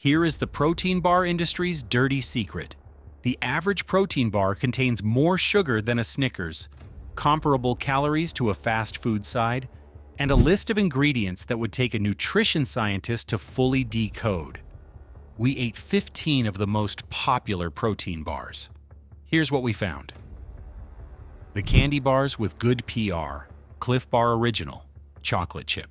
Here is the protein bar industry's dirty secret. The average protein bar contains more sugar than a Snickers, comparable calories to a fast food side, and a list of ingredients that would take a nutrition scientist to fully decode. We ate 15 of the most popular protein bars. Here's what we found. The candy bars with good PR, Cliff Bar Original, chocolate chip.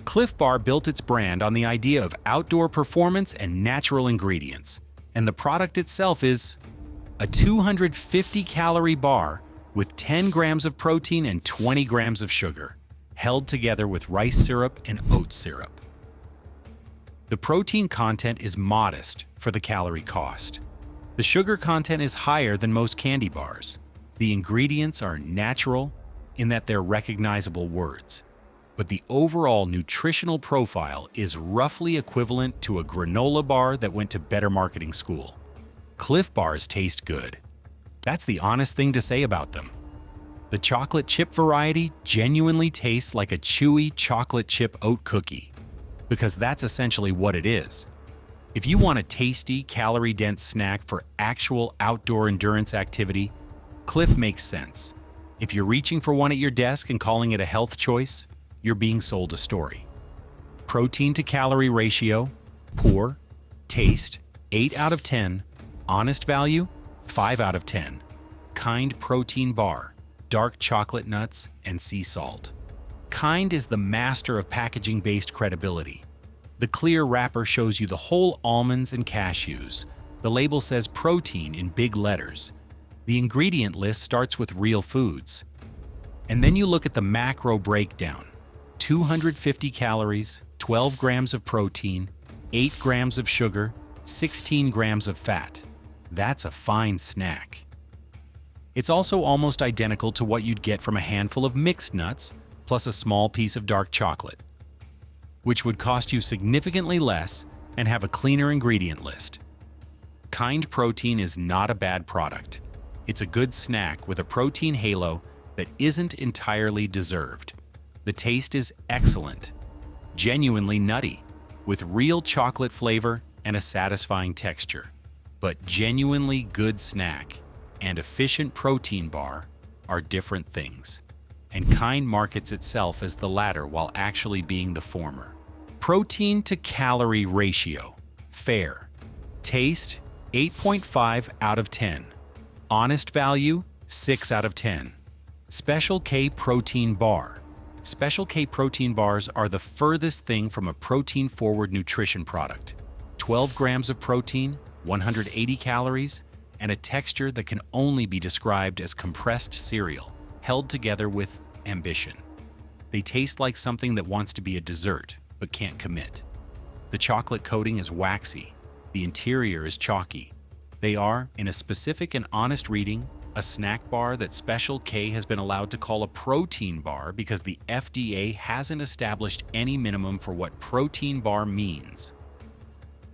Cliff Bar built its brand on the idea of outdoor performance and natural ingredients, and the product itself is a 250-calorie bar with 10 grams of protein and 20 grams of sugar, held together with rice syrup and oat syrup. The protein content is modest for the calorie cost. The sugar content is higher than most candy bars. The ingredients are natural in that they're recognizable words, but the overall nutritional profile is roughly equivalent to a granola bar that went to better marketing school. Cliff Bars taste good. That's the honest thing to say about them. The chocolate chip variety genuinely tastes like a chewy chocolate chip oat cookie, because that's essentially what it is. If you want a tasty, calorie-dense snack for actual outdoor endurance activity, Cliff makes sense. If you're reaching for one at your desk and calling it a health choice, you're being sold a story. Protein to calorie ratio, poor. Taste, 8 out of 10. Honest value, 5 out of 10. Kind protein bar, dark chocolate nuts, and sea salt. Kind is the master of packaging-based credibility. The clear wrapper shows you the whole almonds and cashews. The label says protein in big letters. The ingredient list starts with real foods. And then you look at the macro breakdown. 250 calories, 12 grams of protein, 8 grams of sugar, 16 grams of fat. That's a fine snack. It's also almost identical to what you'd get from a handful of mixed nuts plus a small piece of dark chocolate, which would cost you significantly less and have a cleaner ingredient list. Kind protein is not a bad product. It's a good snack with a protein halo that isn't entirely deserved. The taste is excellent, genuinely nutty, with real chocolate flavor and a satisfying texture. But genuinely good snack and efficient protein bar are different things, and Kind markets itself as the latter while actually being the former. Protein to calorie ratio, fair. Taste, 8.5 out of 10. Honest value, 6 out of 10. Special K protein bar. Special K protein bars are the furthest thing from a protein-forward nutrition product. 12 grams of protein, 180 calories, and a texture that can only be described as compressed cereal, held together with ambition. They taste like something that wants to be a dessert, but can't commit. The chocolate coating is waxy. The interior is chalky. They are, in a specific and honest reading, a snack bar that Special K has been allowed to call a protein bar because the FDA hasn't established any minimum for what protein bar means.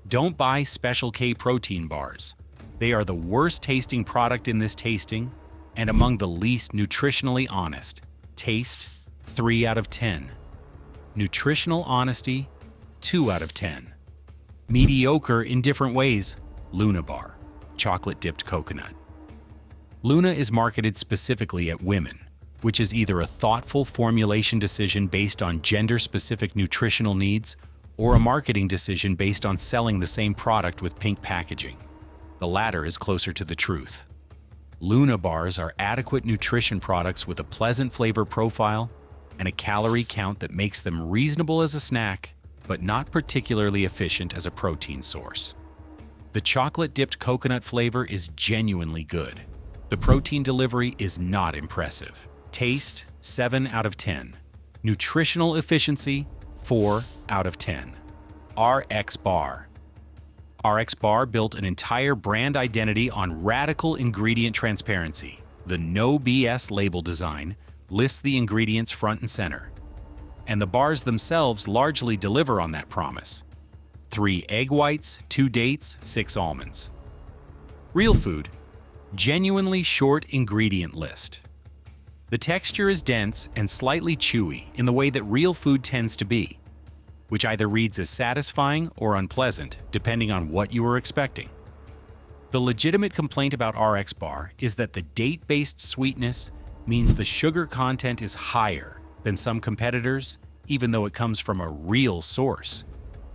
Don't buy Special K protein bars. They are the worst tasting product in this tasting and among the least nutritionally honest. Taste, 3 out of 10. Nutritional honesty, 2 out of 10. Mediocre in different ways, Luna Bar, chocolate-dipped coconut. Luna is marketed specifically at women, which is either a thoughtful formulation decision based on gender-specific nutritional needs or a marketing decision based on selling the same product with pink packaging. The latter is closer to the truth. Luna bars are adequate nutrition products with a pleasant flavor profile and a calorie count that makes them reasonable as a snack, but not particularly efficient as a protein source. The chocolate-dipped coconut flavor is genuinely good. The protein delivery is not impressive. Taste, 7 out of 10. Nutritional efficiency, 4 out of 10. RX Bar. RX Bar built an entire brand identity on radical ingredient transparency. The no BS label design lists the ingredients front and center, and the bars themselves largely deliver on that promise. 3 egg whites, 2 dates, 6 almonds. Real food. Genuinely short ingredient list. The texture is dense and slightly chewy in the way that real food tends to be. which either reads as satisfying or unpleasant, depending on what you were expecting. The legitimate complaint about RX Bar is that the date-based sweetness means the sugar content is higher than some competitors, even though it comes from a real source.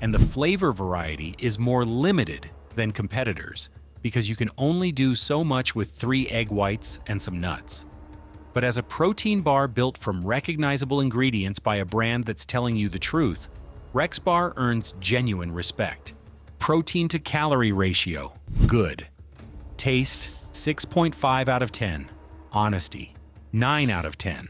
And the flavor variety is more limited than competitors because you can only do so much with 3 egg whites and some nuts. But as a protein bar built from recognizable ingredients by a brand that's telling you the truth, Rex Bar earns genuine respect. Protein to calorie ratio, good. Taste, 6.5 out of 10. Honesty, 9 out of 10.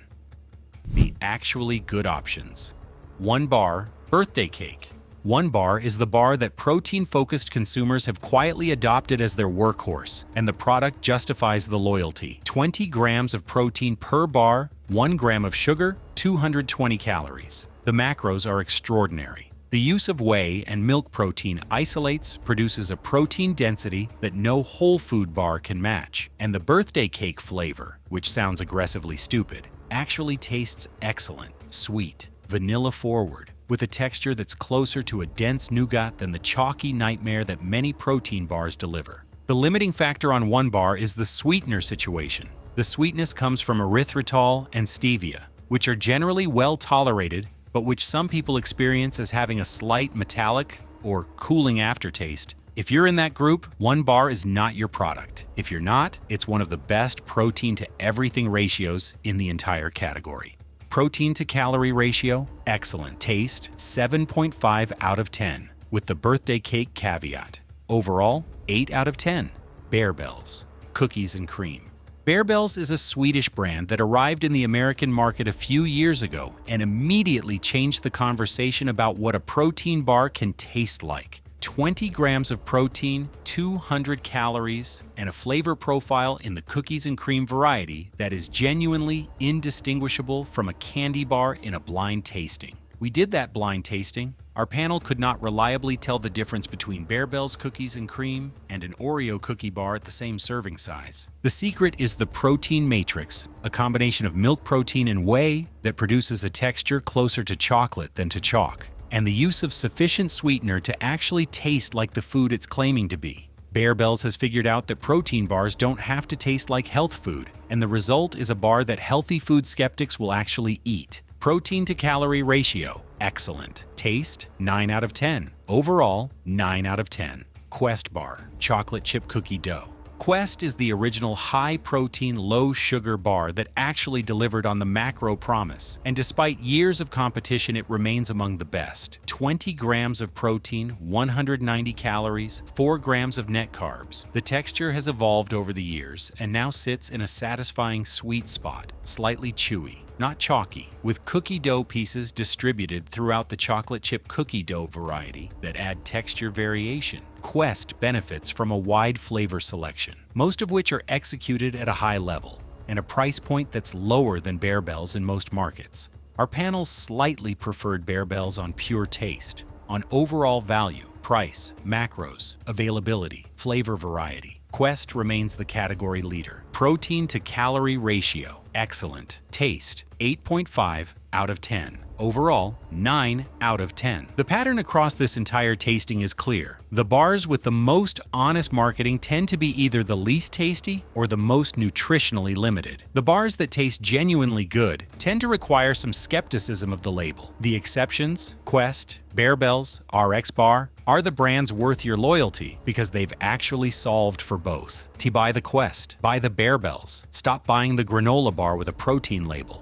The actually good options. 1 bar, birthday cake. 1 bar is the bar that protein-focused consumers have quietly adopted as their workhorse, and the product justifies the loyalty. 20 grams of protein per bar, 1 gram of sugar, 220 calories. The macros are extraordinary. The use of whey and milk protein isolates produces a protein density that no whole food bar can match, and the birthday cake flavor, which sounds aggressively stupid, actually tastes excellent, sweet, vanilla-forward, with a texture that's closer to a dense nougat than the chalky nightmare that many protein bars deliver. The limiting factor on 1 bar is the sweetener situation. The sweetness comes from erythritol and stevia, which are generally well tolerated, but which some people experience as having a slight metallic or cooling aftertaste. If you're in that group, 1 bar is not your product. If you're not, it's one of the best protein to everything ratios in the entire category. Protein to calorie ratio, excellent. Taste, 7.5 out of 10, with the birthday cake caveat. Overall, 8 out of 10. Bear Bells, cookies and cream. Bear Bells is a Swedish brand that arrived in the American market a few years ago and immediately changed the conversation about what a protein bar can taste like. 20 grams of protein, 200 calories, and a flavor profile in the cookies and cream variety that is genuinely indistinguishable from a candy bar in a blind tasting. We did that blind tasting. Our panel could not reliably tell the difference between Bear Bells cookies and cream and an Oreo cookie bar at the same serving size. The secret is the protein matrix, a combination of milk protein and whey that produces a texture closer to chocolate than to chalk, and the use of sufficient sweetener to actually taste like the food it's claiming to be. Bear Bells has figured out that protein bars don't have to taste like health food, and the result is a bar that healthy food skeptics will actually eat. Protein to calorie ratio, excellent. Taste, 9 out of 10. Overall, 9 out of 10. Quest Bar, chocolate chip cookie dough. Quest is the original high-protein, low-sugar bar that actually delivered on the macro promise, and despite years of competition, it remains among the best. 20 grams of protein, 190 calories, 4 grams of net carbs. The texture has evolved over the years and now sits in a satisfying sweet spot, slightly chewy, not chalky, with cookie dough pieces distributed throughout the chocolate chip cookie dough variety that add texture variation. Quest benefits from a wide flavor selection, most of which are executed at a high level, and a price point that's lower than Bear Bells in most markets. Our panel slightly preferred Bear Bells on pure taste, on overall value, price, macros, availability, flavor variety. Quest remains the category leader. Protein to calorie ratio, excellent. Taste, 8.5 out of 10. Overall, 9 out of 10. The pattern across this entire tasting is clear. The bars with the most honest marketing tend to be either the least tasty or the most nutritionally limited. The bars that taste genuinely good tend to require some skepticism of the label. The exceptions, Quest, Bear Bells, RX Bar, are the brands worth your loyalty because they've actually solved for both. To buy the Quest, buy the Bear Bells. Stop buying the granola bar with a protein label.